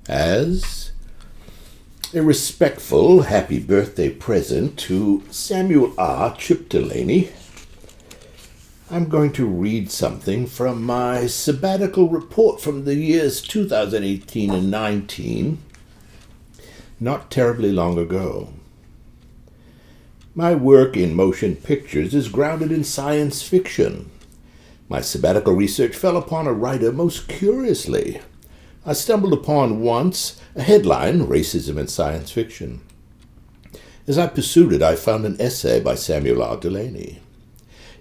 as a respectful happy birthday present to Samuel R. Chip Delaney, I'm going to read something from my sabbatical report from the years 2018 and 19, not terribly long ago. My work in motion pictures is grounded in science fiction. My sabbatical research fell upon a writer most curiously. I stumbled upon once a headline, Racism in Science Fiction. As I pursued it, I found an essay by Samuel R. Delaney.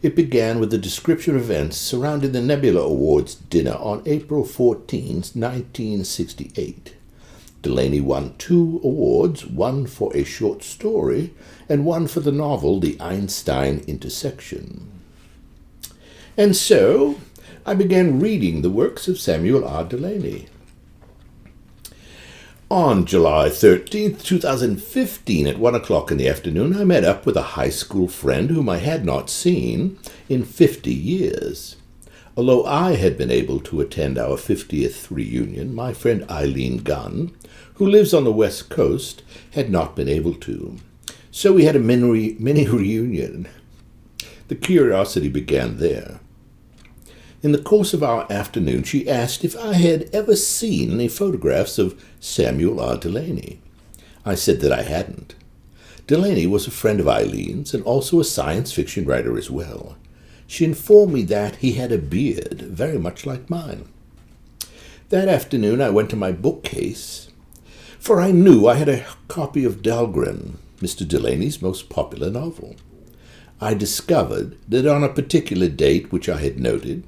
It began with a description of events surrounding the Nebula Awards dinner on April 14, 1968. Delaney won 2 awards, one for a short story and one for the novel The Einstein Intersection. And so I began reading the works of Samuel R. Delaney. On July 13, 2015, at 1 o'clock in the afternoon, I met up with a high school friend whom I had not seen in 50 years. Although I had been able to attend our 50th reunion, my friend Eileen Gunn, who lives on the West Coast, had not been able to. So we had a mini reunion. The curiosity began there. In the course of our afternoon, she asked if I had ever seen any photographs of Samuel R. Delaney. I said that I hadn't. Delaney was a friend of Eileen's and also a science fiction writer as well. She informed me that he had a beard very much like mine. That afternoon I went to my bookcase, for I knew I had a copy of Dahlgren, Mr. Delaney's most popular novel. I discovered that on a particular date which I had noted,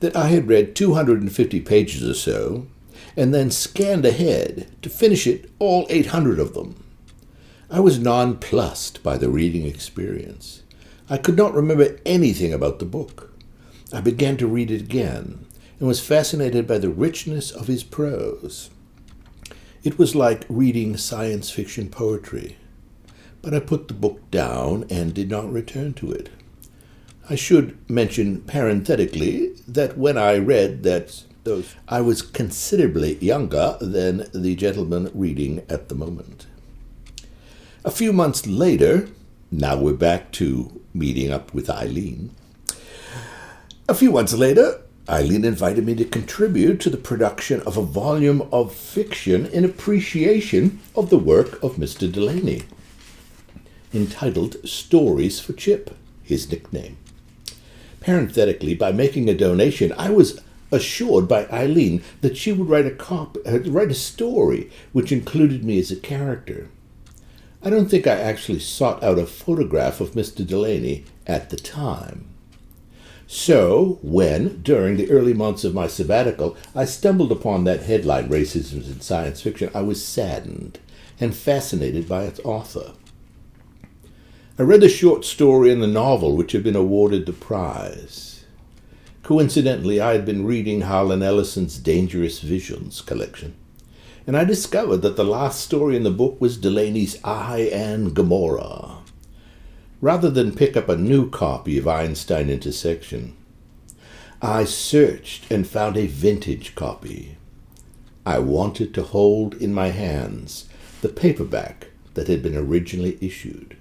that I had read 250 pages or so, and then scanned ahead to finish it, all 800 of them. I was nonplussed by the reading experience. I could not remember anything about the book. I began to read it again, and was fascinated by the richness of his prose. It was like reading science fiction poetry, but I put the book down and did not return to it. I should mention parenthetically that when I read I was considerably younger than the gentleman reading at the moment. A few months later, now we're back to meeting up with Eileen. A few months later, Eileen invited me to contribute to the production of a volume of fiction in appreciation of the work of Mr. Delaney, entitled Stories for Chip, his nickname. Parenthetically, by making a donation, I was assured by Eileen that she would write a story which included me as a character. I don't think I actually sought out a photograph of Mr. Delaney at the time. So, when, during the early months of my sabbatical, I stumbled upon that headline, Racism in Science Fiction, I was saddened and fascinated by its author. I read the short story and the novel which had been awarded the prize. Coincidentally, I had been reading Harlan Ellison's Dangerous Visions collection, and I discovered that the last story in the book was Delaney's I and Gomorrah. Rather than pick up a new copy of Einstein Intersection, I searched and found a vintage copy. I wanted to hold in my hands the paperback that had been originally issued.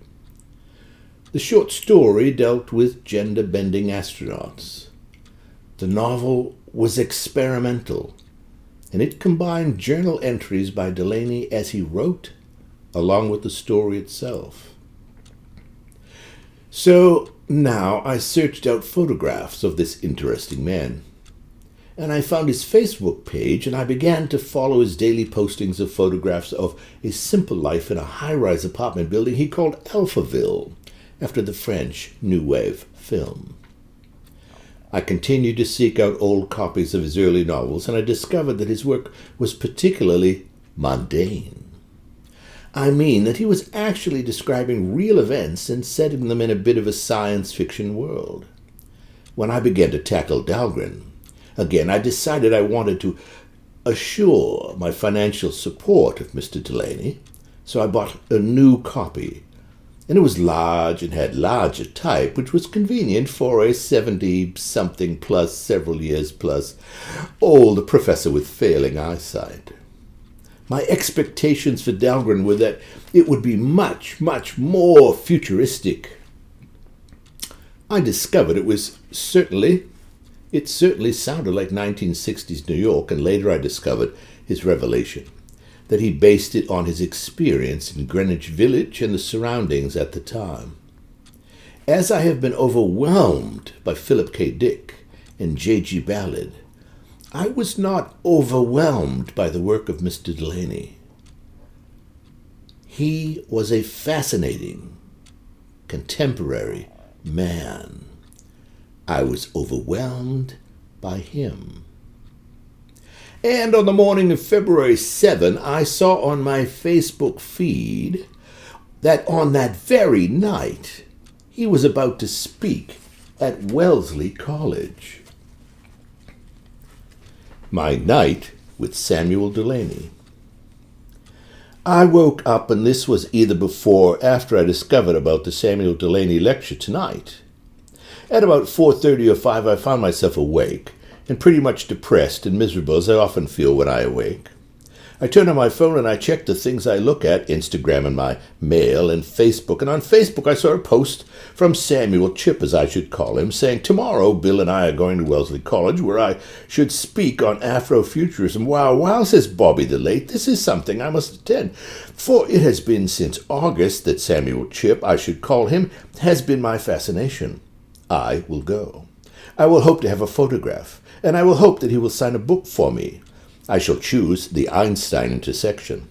The short story dealt with gender-bending astronauts. The novel was experimental, and it combined journal entries by Delaney as he wrote, along with the story itself. So now I searched out photographs of this interesting man, and I found his Facebook page, and I began to follow his daily postings of photographs of a simple life in a high-rise apartment building he called Alphaville, after the French New Wave film. I continued to seek out old copies of his early novels, and I discovered that his work was particularly mundane. I mean that he was actually describing real events and setting them in a bit of a science fiction world. When I began to tackle Dahlgren, again I decided I wanted to assure my financial support of Mr. Delaney, so I bought a new copy, and it was large and had larger type, which was convenient for a 70-something plus, several years plus, old professor with failing eyesight. My expectations for Dahlgren were that it would be much, much more futuristic. I discovered it certainly sounded like 1960s New York, and later I discovered his revelation, that he based it on his experience in Greenwich Village and the surroundings at the time. As I have been overwhelmed by Philip K. Dick and J.G. Ballard, I was not overwhelmed by the work of Mr. Delaney. He was a fascinating, contemporary man. I was overwhelmed by him. And on the morning of February 7, I saw on my Facebook feed that on that very night he was about to speak at Wellesley College. My night with Samuel Delany. I woke up, and this was either before or after I discovered about the Samuel Delany lecture tonight. At about 4:30 or 5, I found myself awake and pretty much depressed and miserable, as I often feel when I awake. I turned on my phone and I checked the things I look at, Instagram and my mail and Facebook. And on Facebook I saw a post from Samuel Chip, as I should call him, saying, "Tomorrow Bill and I are going to Wellesley College, where I should speak on Afrofuturism." Wow, says Bobby the Late, this is something I must attend. For it has been since August that Samuel Chip, I should call him, has been my fascination. I will go. I will hope to have a photograph, and I will hope that he will sign a book for me. I shall choose the Einstein intersection.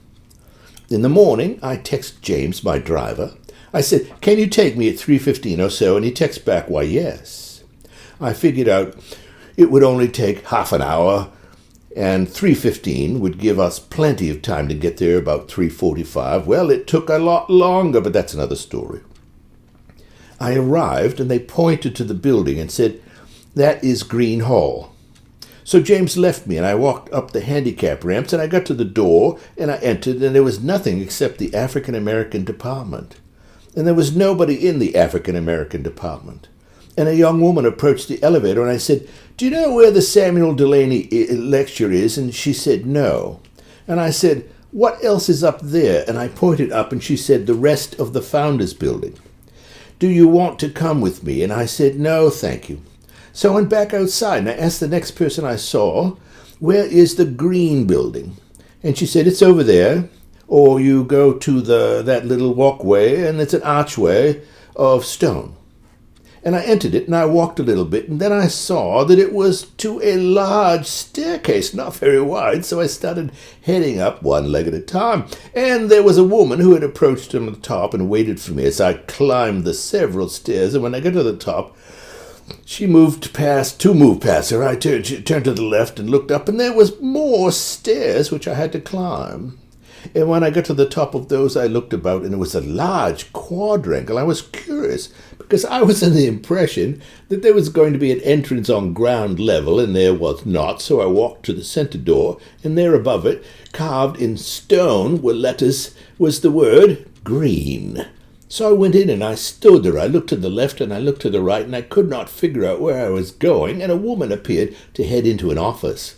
In the morning, I text James, my driver. I said, "Can you take me at 3:15 or so?" And he texts back, "Why, yes." I figured out it would only take half an hour, and 3:15 would give us plenty of time to get there about 3:45. Well, it took a lot longer, but that's another story. I arrived, and they pointed to the building and said, "That is Green Hall." So James left me, and I walked up the handicap ramps, and I got to the door, and I entered, and there was nothing except the African-American department. And there was nobody in the African-American department. And a young woman approached the elevator, and I said, "Do you know where the Samuel Delany lecture is?" And she said, "No." And I said, "What else is up there?" And I pointed up, and she said, "The rest of the Founders Building. Do you want to come with me?" And I said, "No, thank you." So I went back outside, and I asked the next person I saw, "Where is the Green Building?" And she said, "It's over there, or you go to that little walkway, and it's an archway of stone." And I entered it, and I walked a little bit, and then I saw that it was to a large staircase, not very wide, so I started heading up one leg at a time. And there was a woman who had approached from the top and waited for me as I climbed the several stairs, and when I got to the top, she moved past her. I turned to the left and looked up, and there was more stairs which I had to climb. And when I got to the top of those, I looked about, and it was a large quadrangle. I was curious, because I was in the impression that there was going to be an entrance on ground level, and there was not. So I walked to the center door, and there above it, carved in stone, was the word green. So I went in, and I stood there. I looked to the left and I looked to the right, and I could not figure out where I was going, and a woman appeared to head into an office.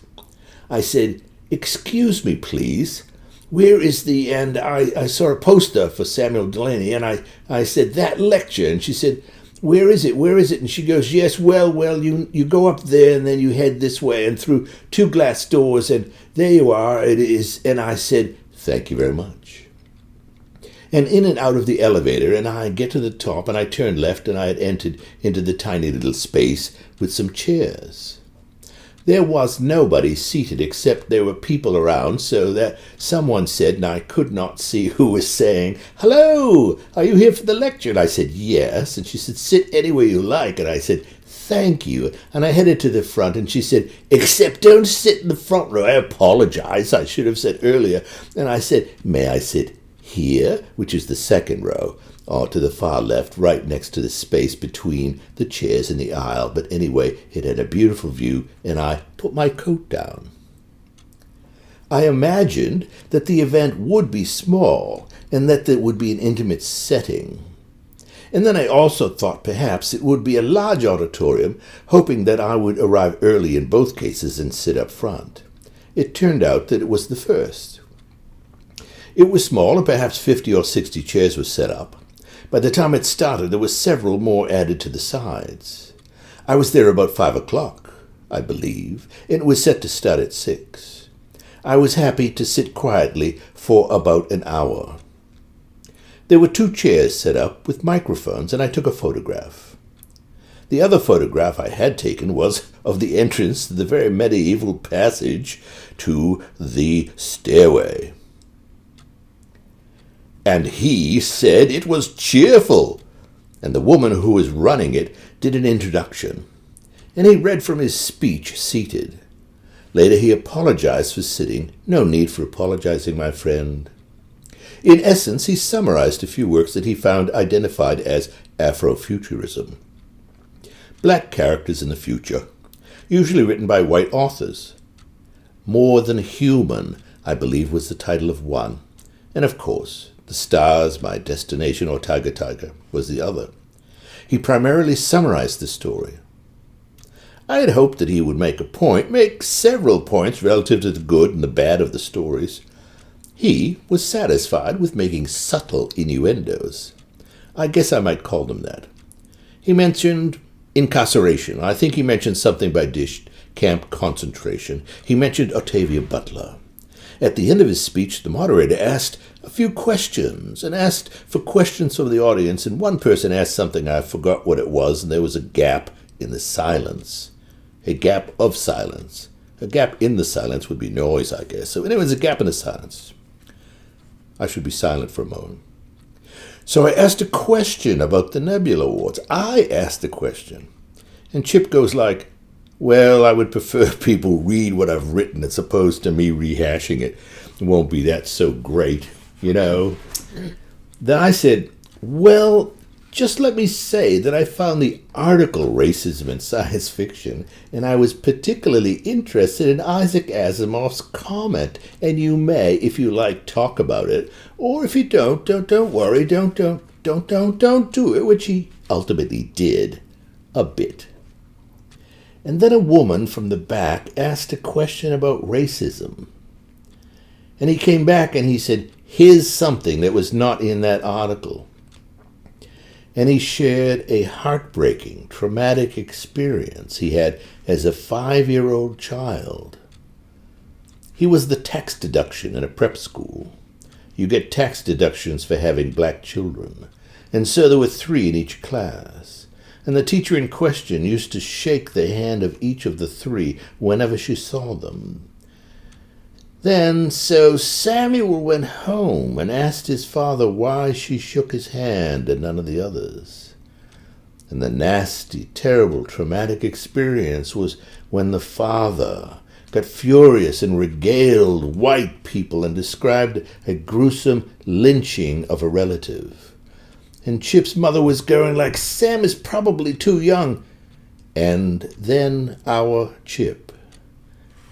I said, "Excuse me, please. Where is the..." And I saw a poster for Samuel Delany, and I said, "That lecture." And she said, "Where is it? Where is it?" And she goes, "Yes, well, you go up there, and then you head this way, and through 2 glass doors, and there you are, it is." And I said, "Thank you very much." And in and out of the elevator, and I get to the top, and I turned left, and I had entered into the tiny little space with some chairs. There was nobody seated, except there were people around, so that someone said, and I could not see who was saying, "Hello, are you here for the lecture?" And I said, "Yes." And she said, "Sit anywhere you like." And I said, "Thank you." And I headed to the front, and she said, "Except don't sit in the front row." I apologize. I should have said earlier. And I said, "May I sit here?" which is the second row, or to the far left, right next to the space between the chairs in the aisle. But anyway, it had a beautiful view, and I put my coat down. I imagined that the event would be small, and that there would be an intimate setting. And then I also thought perhaps it would be a large auditorium, hoping that I would arrive early in both cases and sit up front. It turned out that it was the first. It was small, and perhaps 50 or 60 chairs were set up. By the time it started, there were several more added to the sides. I was there about 5 o'clock, I believe, and it was set to start at 6. I was happy to sit quietly for about an hour. There were 2 chairs set up with microphones, and I took a photograph. The other photograph I had taken was of the entrance to the very medieval passage to the stairway. And he said it was cheerful, and the woman who was running it did an introduction, and he read from his speech seated. Later he apologized for sitting. No need for apologizing, my friend. In essence, he summarized a few works that he found identified as Afrofuturism. Black characters in the future, usually written by white authors. More Than Human, I believe, was the title of one, and of course, The Stars, My Destination, or Tiger Tiger was the other. He primarily summarized the story. I had hoped that he would make several points relative to the good and the bad of the stories. He was satisfied with making subtle innuendos. I guess I might call them that. He mentioned incarceration. I think he mentioned something by Dish, camp concentration. He mentioned Octavia Butler. At the end of his speech, the moderator asked a few questions and asked for questions from the audience, and one person asked something, I forgot what it was, and there was a gap in the silence. A gap of silence. A gap in the silence would be noise, I guess. So anyway, it was a gap in the silence. I should be silent for a moment. So I asked a question about the Nebula Awards. I asked a question. And Chip goes like, well, I would prefer people read what I've written as opposed to me rehashing it. It won't be that so great, you know. Then I said, well, just let me say that I found the article Racism in Science Fiction, and I was particularly interested in Isaac Asimov's comment, and you may, if you like, talk about it, or if you don't worry, don't do it, which he ultimately did, a bit. And then a woman from the back asked a question about racism. And he came back and he said, here's something that was not in that article. And he shared a heartbreaking, traumatic experience he had as a 5-year-old child. He was the tax deduction in a prep school. You get tax deductions for having black children. And so there were 3 in each class. And the teacher in question used to shake the hand of each of the 3 whenever she saw them. Then, so Samuel went home and asked his father why she shook his hand and none of the others. And the nasty, terrible, traumatic experience was when the father got furious and regaled white people and described a gruesome lynching of a relative. And Chip's mother was going like, Sam is probably too young. And then our Chip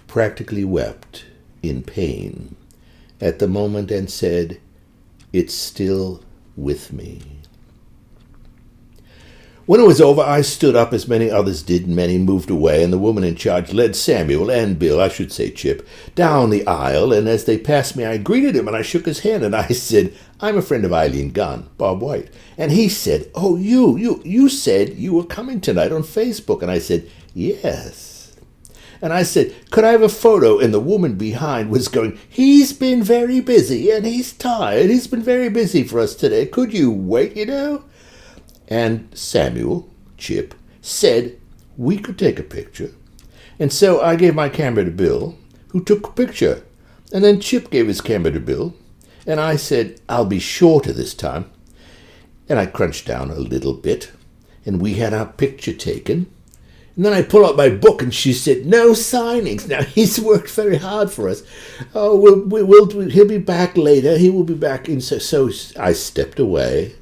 practically wept in pain at the moment and said, it's still with me. When it was over, I stood up as many others did, and many moved away, and the woman in charge led Samuel and Bill, I should say Chip, down the aisle, and as they passed me, I greeted him, and I shook his hand, and I said, I'm a friend of Eileen Gunn, Bob White. And he said, oh, you said you were coming tonight on Facebook. And I said, yes. And I said, could I have a photo? And the woman behind was going, he's been very busy, and he's tired. He's been very busy for us today. Could you wait, And Samuel, Chip, said we could take a picture. And so I gave my camera to Bill, who took a picture. And then Chip gave his camera to Bill. And I said, I'll be shorter this time. And I crunched down a little bit. And we had our picture taken. And then I pulled out my book, and she said, no signings. Now, he's worked very hard for us. Oh, he'll be back later. He will be back. And so I stepped away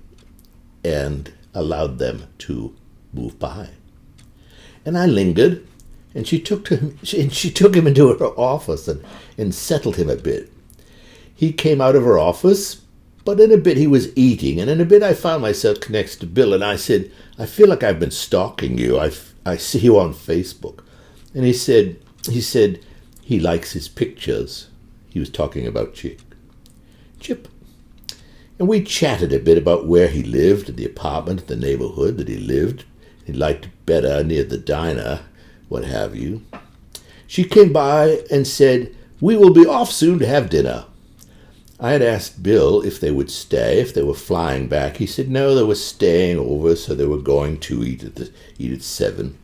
and allowed them to move by. And I lingered, and she took him into her office and settled him a bit. He came out of her office, but in a bit he was eating, and in a bit I found myself next to Bill, and I said, I feel like I've been stalking you. I see you on Facebook. And he said he likes his pictures. He was talking about Chip. Chip. And we chatted a bit about where he lived, and the apartment, the neighborhood that he lived. He liked better near the diner, what have you. She came by and said, "We will be off soon to have dinner." I had asked Bill if they would stay, if they were flying back. He said no, they were staying over, so they were going to eat at 7.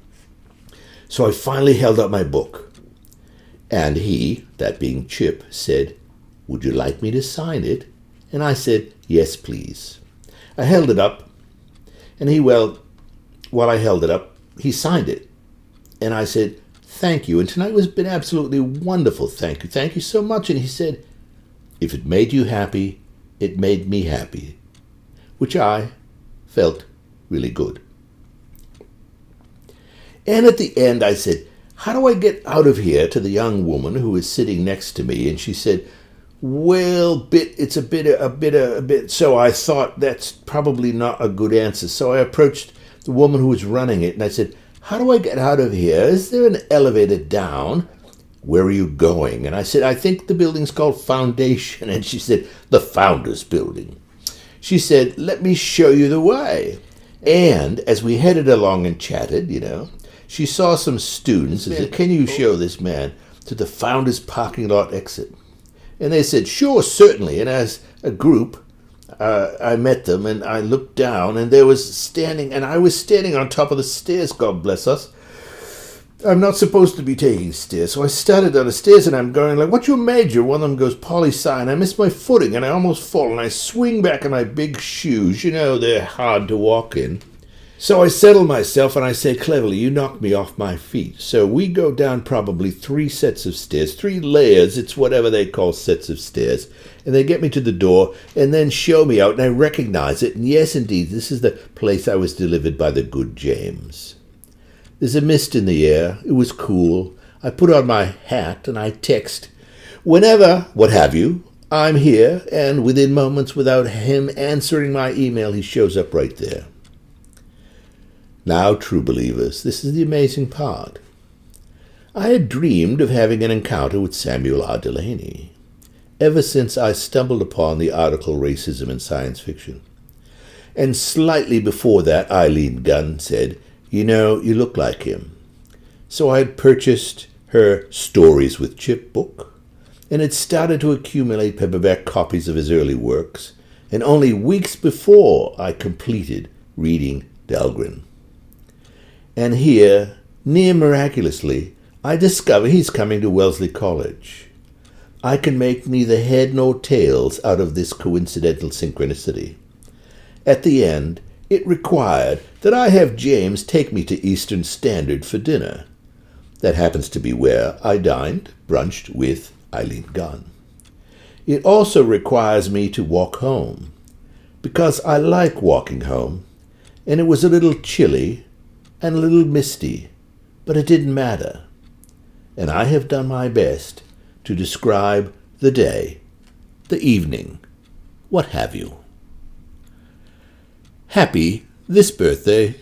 So I finally held out my book. And he, that being Chip, said, "Would you like me to sign it?" And I said, "Yes, please." I held it up, and while I held it up, he signed it. And I said, "Thank you, and tonight has been absolutely wonderful. Thank you so much." And he said, "If it made you happy, it made me happy," which I felt really good. And at the end I said, "How do I get out of here?" to the young woman who was sitting next to me, and she said, "Well, it's a bit. So I thought that's probably not a good answer. So I approached the woman who was running it, and I said, "How do I get out of here? Is there an elevator down?" "Where are you going?" And I said, "I think the building's called Foundation." And she said, "The Founders Building." She said, "Let me show you the way." And as we headed along and chatted, she saw some students and said, "Can you show this man to the Founders parking lot exit?" And they said, "Sure, certainly." And as a group, I met them, and I looked down, and I was standing on top of the stairs, God bless us. I'm not supposed to be taking stairs, so I started on the stairs, and I'm going like, "What's your major?" One of them goes, "Poli-sci," and I miss my footing, and I almost fall, and I swing back in my big shoes. They're hard to walk in. So I settle myself, and I say cleverly, "You knocked me off my feet." So we go down probably 3 sets of stairs, 3 layers, it's whatever they call sets of stairs, and they get me to the door, and then show me out, and I recognize it, and yes, indeed, this is the place I was delivered by the good James. There's a mist in the air. It was cool. I put on my hat, and I text, "Whenever, what have you, I'm here," and within moments, without him answering my email, he shows up right there. Now, true believers, this is the amazing part. I had dreamed of having an encounter with Samuel R. Delaney ever since I stumbled upon the article Racism in Science Fiction. And slightly before that, Eileen Gunn said, "You look like him." So I had purchased her Stories with Chip book, and had started to accumulate paperback copies of his early works, and only weeks before I completed reading Dahlgren. And here, near miraculously, I discover he's coming to Wellesley College. I can make neither head nor tails out of this coincidental synchronicity. At the end, it required that I have James take me to Eastern Standard for dinner. That happens to be where I dined, brunched with Eileen Gunn. It also requires me to walk home, because I like walking home, and it was a little chilly and a little misty, but it didn't matter. And I have done my best to describe the day, the evening, what have you. Happy this birthday,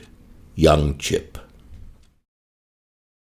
young Chip.